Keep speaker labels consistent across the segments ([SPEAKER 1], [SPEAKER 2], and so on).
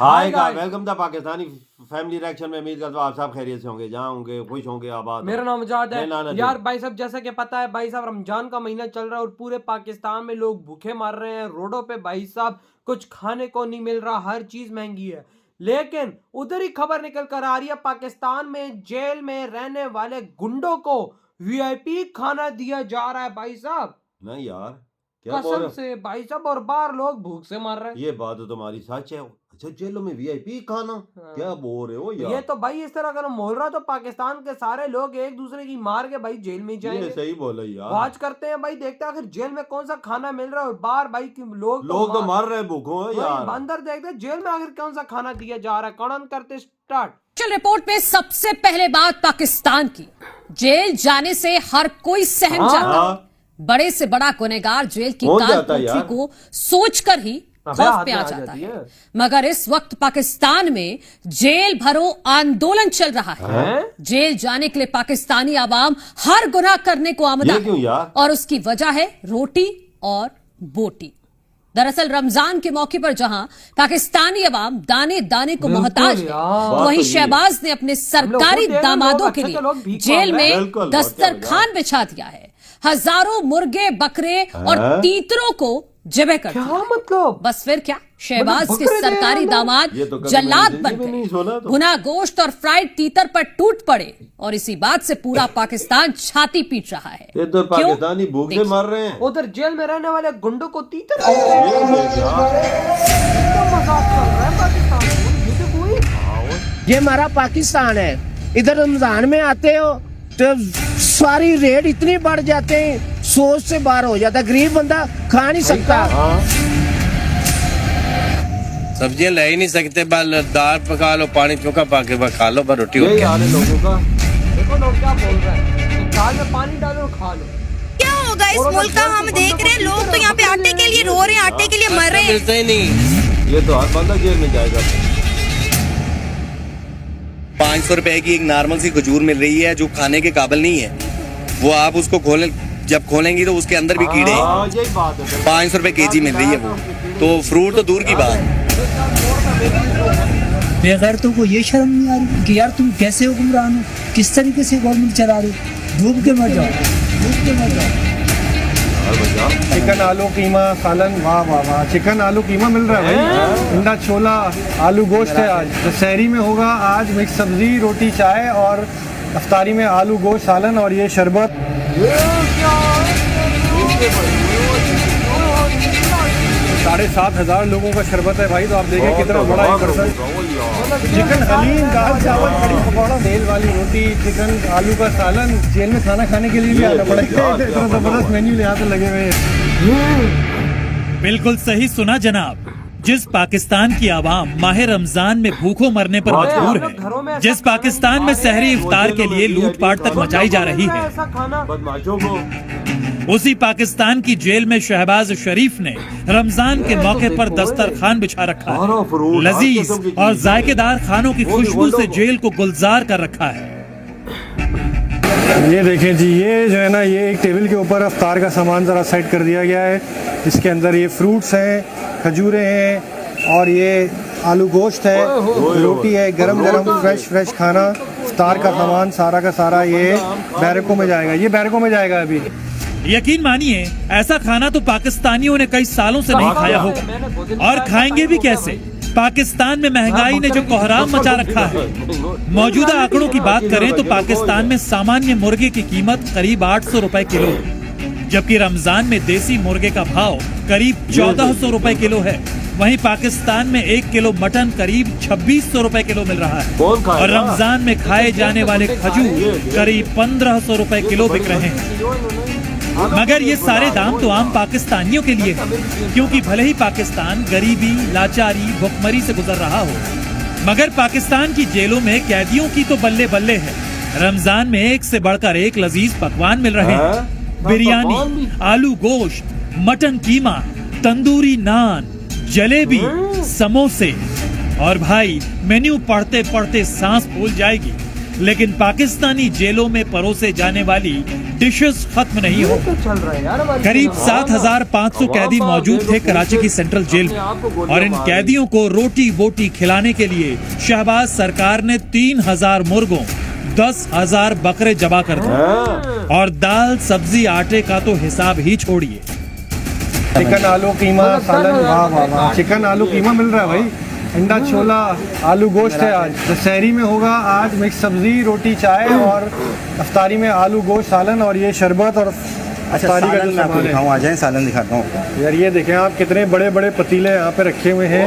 [SPEAKER 1] Hi guys, welcome the Pakistani family reaction में। उम्मीद करता हूँ आप सब खैरियत से होंगे, जहाँ होंगे खुश होंगे, आबाद।
[SPEAKER 2] मेरा नाम आजाद है यार।
[SPEAKER 1] जी।
[SPEAKER 2] भाई साहब, जैसा कि पता है भाई साहब, रमजान का महीना चल रहा है और पूरे पाकिस्तान में लोग भूखे मर रहे हैं रोडों पे। भाई साहब, कुछ खाने को नहीं मिल रहा, हर चीज महंगी है। लेकिन उधर ही खबर निकल कर आ रही है, पाकिस्तान में जेल में रहने वाले गुंडों को वीआईपी खाना दिया जा रहा है भाई साहब।
[SPEAKER 1] नहीं यार, क्या बोल
[SPEAKER 2] कसम
[SPEAKER 1] रहे हो?
[SPEAKER 2] से भाई साहब, और बाहर लोग भूख से मर रहे हैं।
[SPEAKER 1] ये बात तो तुम्हारी सच है। अच्छा, जेलों में वीआईपी खाना?
[SPEAKER 2] हाँ।
[SPEAKER 1] क्या बोल रहे हो यार?
[SPEAKER 2] ये तो भाई इस तरह अगर हम बोल रहा तो पाकिस्तान के सारे लोग एक दूसरे की मार के भाई जेल में जाएंगे।
[SPEAKER 1] ये सही बोला यार।
[SPEAKER 2] वाच करते हैं भाई, देखते हैं आखिर जेल में कौन सा खाना मिल रहा है। और बाहर भाई लोग
[SPEAKER 1] तो मर रहे भूखों है यार।
[SPEAKER 2] अंदर देखते हैं जेल में आखिर कौन सा खाना दिया जा रहा है। कौन करते स्टार्ट।
[SPEAKER 3] रिपोर्ट में सबसे पहले बात पाकिस्तान की। जेल जाने से हर कोई सहम जाता है। बड़े से बड़ा गुनहगार जेल की काल को सोचकर ही खौफ पे आ जाता है। मगर इस वक्त पाकिस्तान में जेल भरो आंदोलन चल रहा है। जेल जाने के लिए पाकिस्तानी आवाम हर गुनाह करने को आमदा है और उसकी वजह है रोटी और बोटी। दरअसल रमजान के मौके पर जहां पाकिस्तानी अवाम दाने दाने को मोहताज है, वहीं शहबाज ने अपने सरकारी दामादों के लिए जेल में दस्तरखान बिछा दिया है। हजारों मुर्गे, बकरे और तीतरों को जबे कर दिया।
[SPEAKER 2] मतलब
[SPEAKER 3] बस फिर क्या, शहबाज के सरकारी दामाद जल्लाद बन गए। भुना गोश्त और फ्राइड तीतर पर टूट पड़े और इसी बात से पूरा पाकिस्तान छाती पीट रहा है।
[SPEAKER 1] ये तो पाकिस्तानी भूखे मर रहे हैं।
[SPEAKER 2] उधर जेल में रहने वाले गुंडों को तीतर
[SPEAKER 4] ये हमारा पाकिस्तान है। इधर रमजान में आते हो तो सारी रेट इतनी बढ़ जाते हैं, सोच से बाहर हो जाता है। गरीब बंदा खा नहीं सकता।
[SPEAKER 5] सब्जियां ले ही नहीं सकते, बस दाल पका लो, पानी चोखा पाके बस खा लो, बस रोटी हो गया।
[SPEAKER 1] लोगों का
[SPEAKER 2] देखो लोग क्या बोल रहे हैं, दाल में पानी डालो और खा लो।
[SPEAKER 6] क्या होगा इस मुल्क का? हम देख रहे हैं लोग तो यहाँ पे आटे के लिए रो रहे हैं, आटे के लिए मर रहे हैं।
[SPEAKER 5] मिलता ही नहीं।
[SPEAKER 1] ये तो हर बंदा जेल में जाएगा।
[SPEAKER 5] 500 रुपए की एक नॉर्मल सी खजूर मिल रही है जो खाने के काबिल नहीं है। वो आप उसको जब खोलेंगी तो उसके अंदर भी कीड़े हैं।
[SPEAKER 1] यही बात है।
[SPEAKER 5] 500 रुपए केजी मिल रही है वो, तो फ्रूट तो दूर की बात।
[SPEAKER 7] बेगैरतों को ये शर्म नहीं आ रही कि यार तुम कैसे हुक्मरान हो, किस तरीके से गवर्नमेंट चला रहे हो? डूब के मर जाओ, डूब के मर जाओ।
[SPEAKER 8] चिकन आलू कीमा सालन, वाह वाह वाह। चिकन आलू कीमा मिल रहा है भाई। अंडा छोला, आलू गोश्त है आज। तो शहरी में होगा आज मिक्स सब्जी, रोटी, चाय, और अफ्तारी में आलू गोश्त सालन और ये शरबत। 7,500 लोगों का शरबत है भाई। तो आप देखें कितना बड़ा एक पर्सन। चिकन हलीम, दाल चावल, कड़ी पकौड़ा, तेल वाली रोटी, चिकन आलू का सालन। जेल में खाना खाने के लिए भी आना पड़ेगा। इतना जबरदस्त मेन्यू यहाँ पे लगे हुए हैं।
[SPEAKER 9] बिल्कुल सही सुना जनाब। जिस पाकिस्तान की आवाम माह रमजान में भूखों मरने पर मजबूर है, जिस पाकिस्तान में सहरी इफ्तार के लिए लूटपाट तक मचाई जा रही है, उसी पाकिस्तान की जेल में शहबाज शरीफ ने रमजान के मौके पर दस्तरखान बिछा रखा है। लजीज और जायकेदार खानों की खुशबू से जेल को गुलजार कर रखा है।
[SPEAKER 8] ये देखें जी, ये जो है ना, ये एक टेबल के ऊपर अफ्तार का सामान ज़रा सेट कर दिया गया है। इसके अंदर ये फ्रूट्स हैं, खजूरें हैं और ये आलू गोश्त है, रोटी है, गरम गरम फ्रेश खाना। अफ्तार का सामान सारा का सारा ये बैरकों में जाएगा। ये बैरकों में जाएगा अभी।
[SPEAKER 9] यकीन मानिए, ऐसा खाना तो पाकिस्तानियों ने कई सालों से नहीं खाया होगा और खाएंगे भी कैसे। पाकिस्तान में महंगाई ने जो कोहराम मचा रखा है। मौजूदा आंकड़ों की बात करें तो पाकिस्तान में सामान्य मुर्गे की कीमत करीब 800 रुपए किलो है, जबकि रमजान में देसी मुर्गे का भाव करीब 1400 रुपए किलो है। वहीं पाकिस्तान में 1 किलो मटन करीब 2600 रुपए किलो मिल रहा है और रमजान में खाए जाने वाले खजूर करीब 1500 रुपए किलो बिक रहे हैं। मगर ये सारे दाम तो आम पाकिस्तानियों के लिए है, क्योंकि भले ही पाकिस्तान गरीबी, लाचारी, भुखमरी से गुजर रहा हो, मगर पाकिस्तान की जेलों में कैदियों की तो बल्ले बल्ले है। रमजान में एक से बढ़कर एक लजीज पकवान मिल रहे हैं। बिरयानी, आलू गोश्त, मटन कीमा, तंदूरी नान, जलेबी, समोसे और भाई मेन्यू पढ़ते पढ़ते सांस फूल जाएगी। लेकिन पाकिस्तानी जेलों में परोसे जाने वाली डिशेस खत्म नहीं हो।
[SPEAKER 2] तो चल रहा है यार हमारी
[SPEAKER 9] करीब
[SPEAKER 2] सिनेमा।
[SPEAKER 9] 7,500 कैदी
[SPEAKER 2] वहाँ
[SPEAKER 9] मौजूद
[SPEAKER 2] पे
[SPEAKER 9] थे
[SPEAKER 2] लोग
[SPEAKER 9] कराची की सेंट्रल जेल
[SPEAKER 2] अपने आप को
[SPEAKER 9] में
[SPEAKER 2] गोलियां
[SPEAKER 9] और इन
[SPEAKER 2] मार रहे हैं।
[SPEAKER 9] कैदियों को रोटी बोटी खिलाने के लिए शहबाज सरकार ने 3,000 मुर्गों 10,000 बकरे जबा कर दिए और दाल सब्जी आटे का तो हिसाब ही छोड़िए।
[SPEAKER 8] चिकन आलू कीमा सालन, वाह वाह वाह, चिकन आलू कीमा मिल रहा है भाई, अंडा छोला, आलू गोश्त है आज। शहरी में होगा आज मिक्स सब्जी, रोटी, चाय, और अफ्तारी में आलू गोश्त सालन और ये शरबत और अफ्तारी का जो सामान है।
[SPEAKER 5] आ जाए सालन दिखाता हूँ।
[SPEAKER 8] यार ये देखें आप, कितने बड़े बड़े पतीले यहाँ पे रखे हुए हैं,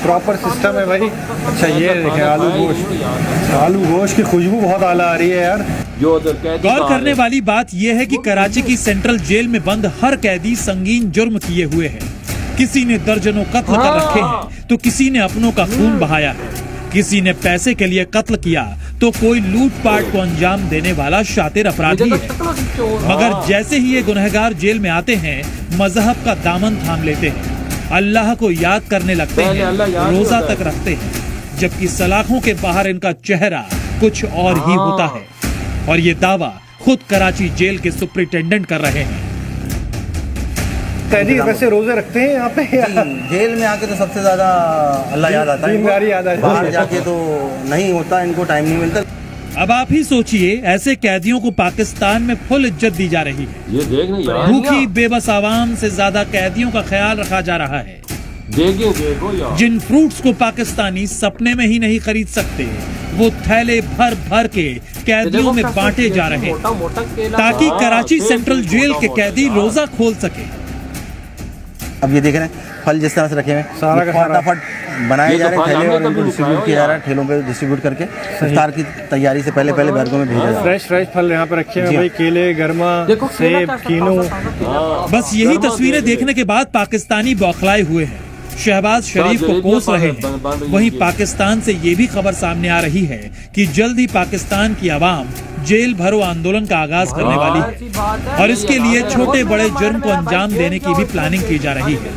[SPEAKER 8] प्रॉपर सिस्टम है भाई। अच्छा ये देखें आलू गोश्त, आलू गोश्त की खुशबू बहुत आला आ रही है यार।
[SPEAKER 1] जो उधर कैदी
[SPEAKER 9] गौर
[SPEAKER 1] बाहर
[SPEAKER 9] करने
[SPEAKER 1] है।
[SPEAKER 9] वाली बात यह है कि कराची की सेंट्रल जेल में बंद हर कैदी संगीन जुर्म किए हुए है। किसी ने दर्जनों कत्ल कर रखे हैं तो किसी ने अपनों का खून बहाया है, किसी ने पैसे के लिए कत्ल किया तो कोई लूटपाट को अंजाम देने वाला शातिर अपराधी है। मगर जैसे ही ये गुनहगार जेल में आते हैं मजहब का दामन थाम लेते हैं, अल्लाह को याद करने लगते
[SPEAKER 1] पहले
[SPEAKER 9] हैं,
[SPEAKER 1] अल्लाह याद
[SPEAKER 9] रोजा
[SPEAKER 1] होता है।
[SPEAKER 9] तक रखते हैं, जबकि सलाखों के बाहर इनका चेहरा कुछ और ही होता है। और ये दावा खुद कराची जेल के सुपरिटेंडेंट कर रहे हैं।
[SPEAKER 8] कैदी वैसे रोजे रखते हैं यहाँ पे?
[SPEAKER 5] जेल में आके तो सबसे ज्यादा अल्लाह याद आता है,
[SPEAKER 8] दीनदारी याद आ जाती
[SPEAKER 5] बाहर
[SPEAKER 8] है।
[SPEAKER 5] जाके तो नहीं होता, इनको टाइम नहीं मिलता।
[SPEAKER 9] अब आप ही सोचिए, ऐसे कैदियों को पाकिस्तान में फुल इज्जत दी जा रही है।
[SPEAKER 1] ये देख ना यार,
[SPEAKER 9] भूखी बेबस आवाम से ज्यादा कैदियों का ख्याल रखा जा रहा है।
[SPEAKER 1] देखो यार,
[SPEAKER 9] जिन फ्रूट्स को पाकिस्तानी सपने में ही नहीं खरीद सकते, वो थैले भर भर के कैदियों में बांटे जा रहे हैं ताकि कराची सेंट्रल जेल के कैदी रोजा खोल सके।
[SPEAKER 5] अब ये देख रहे हैं फल जिस तरह से रखे हुए हैं,
[SPEAKER 8] सारा का सारा।
[SPEAKER 5] फटाफट बनाए
[SPEAKER 1] ये
[SPEAKER 5] जा
[SPEAKER 1] तो
[SPEAKER 5] रहे हैं
[SPEAKER 1] फल
[SPEAKER 5] थैले
[SPEAKER 1] हमने
[SPEAKER 5] और इनको
[SPEAKER 1] कभी
[SPEAKER 5] डिस्ट्रीब्यूट
[SPEAKER 1] नहीं
[SPEAKER 5] किया जा
[SPEAKER 1] खाया
[SPEAKER 5] रहा है, ठेलों पे डिस्ट्रीब्यूट करके इफ्तार की तैयारी से पहले पहले बैरकों में भेजा जा रहा है।
[SPEAKER 8] फ्रेश फ्रेश फल यहाँ पे रखे हैं
[SPEAKER 5] जी
[SPEAKER 8] भाई, केले, गरमा,
[SPEAKER 2] देखो केला
[SPEAKER 8] सेब,
[SPEAKER 2] कैसा
[SPEAKER 8] कीनू।
[SPEAKER 2] ताज़ा-ताज़ा
[SPEAKER 9] बस यही
[SPEAKER 1] गर्मा
[SPEAKER 9] तस्वीरें
[SPEAKER 1] दे दे।
[SPEAKER 9] देखने के बाद पाकिस्तानी बौखलाए हुए हैं। शहबाज शरीफ को
[SPEAKER 1] जलेबियां
[SPEAKER 9] कोस रहे
[SPEAKER 1] बन
[SPEAKER 9] हैं।
[SPEAKER 1] रही
[SPEAKER 9] वहीं
[SPEAKER 1] हैं।
[SPEAKER 9] पाकिस्तान से ये भी खबर सामने आ रही है कि जल्द ही पाकिस्तान की आवाम जेल भरो आंदोलन का आगाज करने वाली है और इसके लिए छोटे बड़े जुर्म को अंजाम देने की भी प्लानिंग की जा रही है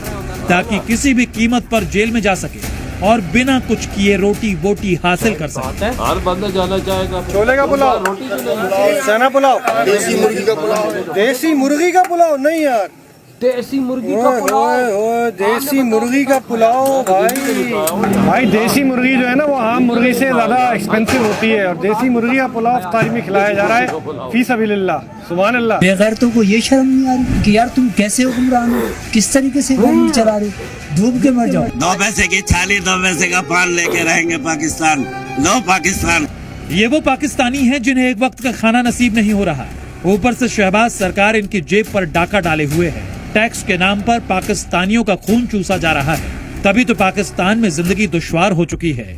[SPEAKER 9] ताकि किसी भी कीमत पर जेल में जा सके और बिना कुछ किए रोटी वोटी हासिल कर सके।
[SPEAKER 1] हर बंदा जाना चाहेगा।
[SPEAKER 8] छोले का पुलाव,
[SPEAKER 1] रोटी तो नहीं।
[SPEAKER 8] चना पुलाव, देसी मुर्गी का पुलाव, देसी मुर्गी का पुलाव नहीं यार,
[SPEAKER 2] देसी मुर्गी का
[SPEAKER 8] ओए
[SPEAKER 2] पुलाव।
[SPEAKER 8] ओए ओए, देसी मुर्गी का पुलाव भाई देसी मुर्गी जो है ना वो आम मुर्गी से ज्यादा एक्सपेंसिव होती है और देसी मुर्गी का पुलाव इफ्तारी में खिलाया जा रहा है। फी सबिलिल्लाह, सुभान अल्लाह।
[SPEAKER 7] बेगैरतों को ये शर्म नहीं आ रही कि यार तुम कैसे हुक्मरान हो, किस तरीके से गवर्नमेंट चला रहे हो, डूब के मर जाओ।
[SPEAKER 5] 9 पैसे की थाली 9 पैसे का पान लेके रहेंगे पाकिस्तान, लो पाकिस्तान।
[SPEAKER 9] ये वो पाकिस्तानी हैं जिन्हें एक वक्त का खाना नसीब नहीं हो रहा, ऊपर से शहबाज सरकार इनकी जेब पर डाका डाले हुए है। टैक्स के नाम पर पाकिस्तानियों का खून चूसा जा रहा है, तभी तो पाकिस्तान में जिंदगी दुश्वार हो चुकी है।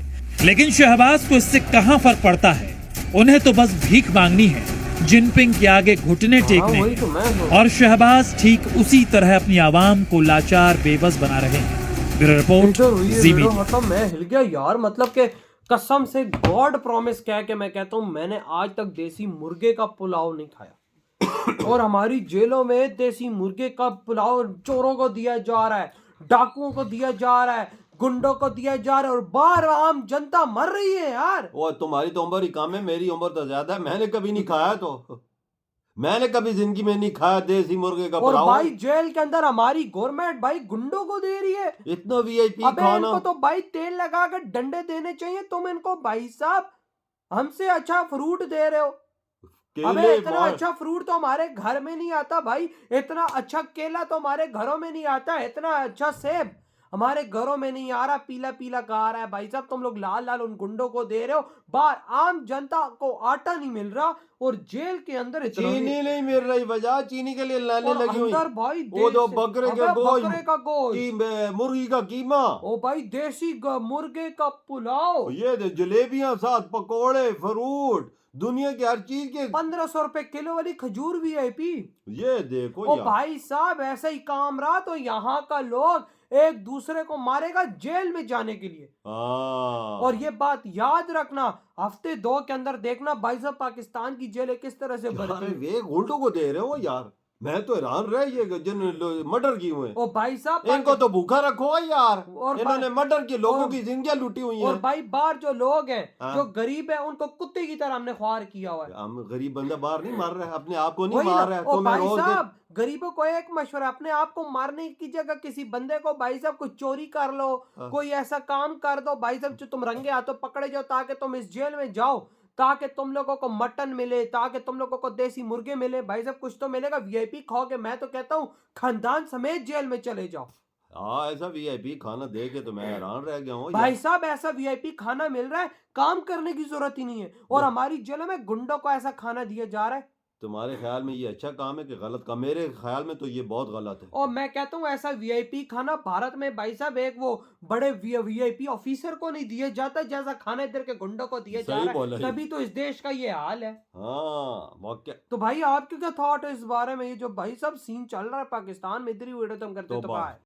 [SPEAKER 9] लेकिन शहबाज को इससे कहां फर्क पड़ता है, उन्हें तो बस भीख मांगनी है, जिनपिंग के आगे घुटने टेकने
[SPEAKER 2] वही तो मैं
[SPEAKER 9] हैं। और शहबाज ठीक उसी तरह अपनी आवाम को लाचार बेबस बना रहे हैं। ब्यूरो रिपोर्ट, जी मीडिया।
[SPEAKER 2] मतलब मैं हिल गया यार, मतलब के कसम से गॉड प्रॉमिस कह के मैं कहता हूँ मैंने आज तक देसी मुर्गे का पुलाव नहीं खाया और हमारी जेलों में देसी मुर्गे का पुलाव चोरों को दिया जा रहा है, डाकुओं को दिया जा रहा है, गुंडों को दिया जा रहा है और बाहर आम जनता मर रही है यार।
[SPEAKER 1] वो तुम्हारी तो उम्र ही कम है, मेरी उम्र तो ज्यादा है। मैंने कभी नहीं खाया, तो मैंने कभी जिंदगी में नहीं खाया देसी मुर्गे का
[SPEAKER 2] और
[SPEAKER 1] पुलाव।
[SPEAKER 2] भाई जेल के अंदर हमारी गवर्नमेंट भाई गुंडों को दे रही है
[SPEAKER 1] इतना वीआईपी
[SPEAKER 2] अबे
[SPEAKER 1] खाना।
[SPEAKER 2] इनको तो भाई तेल लगा कर डंडे देने चाहिए। तुम इनको भाई साहब हमसे अच्छा फ्रूट दे रहे हो। अबे
[SPEAKER 1] केले
[SPEAKER 2] इतना
[SPEAKER 1] बहुत-
[SPEAKER 2] अच्छा फ्रूट तो हमारे घर में नहीं आता भाई, इतना अच्छा केला तो हमारे घरों में नहीं आता, इतना अच्छा सेब हमारे घरों में नहीं आ रहा, पीला पीला का आ रहा है। भाई साहब तुम लोग लाल लाल उन गुंडों को दे रहे हो, बाहर आम जनता को आटा नहीं मिल रहा और जेल के अंदर इतना
[SPEAKER 1] चीनी नहीं मिल रही, वजह चीनी के लिए लाने
[SPEAKER 2] और
[SPEAKER 1] लगी हुई।
[SPEAKER 2] अंदर भाई
[SPEAKER 1] वो तो
[SPEAKER 2] देसी-
[SPEAKER 1] बकरे के
[SPEAKER 2] अबे
[SPEAKER 1] गोश्त,
[SPEAKER 2] बकरे का गोश्त,
[SPEAKER 1] मुर्गी का कीमा,
[SPEAKER 2] ओ भाई देसी मुर्गे का पुलाव,
[SPEAKER 1] ये जलेबियां साथ पकोड़े, फ्रूट, दुनिया की हर चीज के
[SPEAKER 2] 1500 रुपए किलो वाली खजूर VIP।
[SPEAKER 1] ये देखो
[SPEAKER 2] ओ
[SPEAKER 1] यार।
[SPEAKER 2] भाई साहब ऐसा ही काम रहा तो यहाँ का लोग एक दूसरे को मारेगा जेल में जाने के लिए।
[SPEAKER 1] हाँ।
[SPEAKER 2] और ये बात याद रखना, हफ्ते 2 के अंदर देखना भाई साहब पाकिस्तान की जेलें किस तरह से
[SPEAKER 1] अरे
[SPEAKER 2] भरती हैं।
[SPEAKER 1] वे गुंडों को दे रहे हो यार। मैं तो हैरान रह ये जिन मर्डर किए हुए
[SPEAKER 2] ओ भाई साहब
[SPEAKER 1] इनको तो भूखा रखो यार।
[SPEAKER 2] और
[SPEAKER 1] इन्होंने मर्डर किए, लोगों
[SPEAKER 2] और-
[SPEAKER 1] की जिंदगियां लूटी हुई
[SPEAKER 2] और
[SPEAKER 1] हैं।
[SPEAKER 2] भाई बाहर जो लोग हैं
[SPEAKER 1] हाँ।
[SPEAKER 2] जो गरीब है उनको कुत्ते की तरह हमने ख्वार किया हुआ है।
[SPEAKER 1] हम गरीब बंदा बाहर नहीं मार रहा है, अपने आप को नहीं
[SPEAKER 2] वही
[SPEAKER 1] मार
[SPEAKER 2] ना,
[SPEAKER 1] रहा है।
[SPEAKER 2] ओ
[SPEAKER 1] तो मैं
[SPEAKER 2] भाई
[SPEAKER 1] रोज
[SPEAKER 2] साहब गरीबों को एक मशवरा, अपने आप को मारने की जगह किसी बंदे को भाई साहब कुछ चोरी कर लो,
[SPEAKER 1] हाँ।
[SPEAKER 2] कोई ऐसा काम कर दो भाई साहब जो तुम रंगे हाथों पकड़े जाओ, ताकि तुम इस जेल में जाओ, ताकि तुम लोगों को मटन मिले, ताकि तुम लोगों को देसी मुर्गे मिले, भाई साहब कुछ तो मिलेगा। वीआईपी खाओगे, मैं तो कहता हूँ खानदान समेत जेल में चले जाओ।
[SPEAKER 1] हाँ, ऐसा वीआईपी खाना दे के तो मैं हैरान रह गया हूँ
[SPEAKER 2] भाई
[SPEAKER 1] यार।
[SPEAKER 2] साहब ऐसा वीआईपी खाना मिल रहा है, काम करने की जरूरत ही नहीं है, और हमारी जेलों में गुंडों को ऐसा खाना दिया जा रहा है।
[SPEAKER 1] तुम्हारे ख्याल में ये अच्छा काम है कि गलत काम? मेरे ख्याल में तो ये बहुत गलत है।
[SPEAKER 2] और मैं कहता हूँ ऐसा वीआईपी खाना भारत में भाई साहब एक वो बड़े वीआईपी ऑफिसर को नहीं दिया जाता जैसा खाना इधर के गुंडों को दिया जा
[SPEAKER 1] सही
[SPEAKER 2] रहा
[SPEAKER 1] बोला
[SPEAKER 2] है,
[SPEAKER 1] ये।
[SPEAKER 2] तभी तो इस देश का ये हाल है।
[SPEAKER 1] हाँ वाकई।
[SPEAKER 2] तो भाई आपके क्या थॉट है इस बारे में? ये जो भाई साहब सीन चल रहा है पाकिस्तान में, इधर ही वीडियो तुम करते
[SPEAKER 1] तो
[SPEAKER 2] तो कहा है।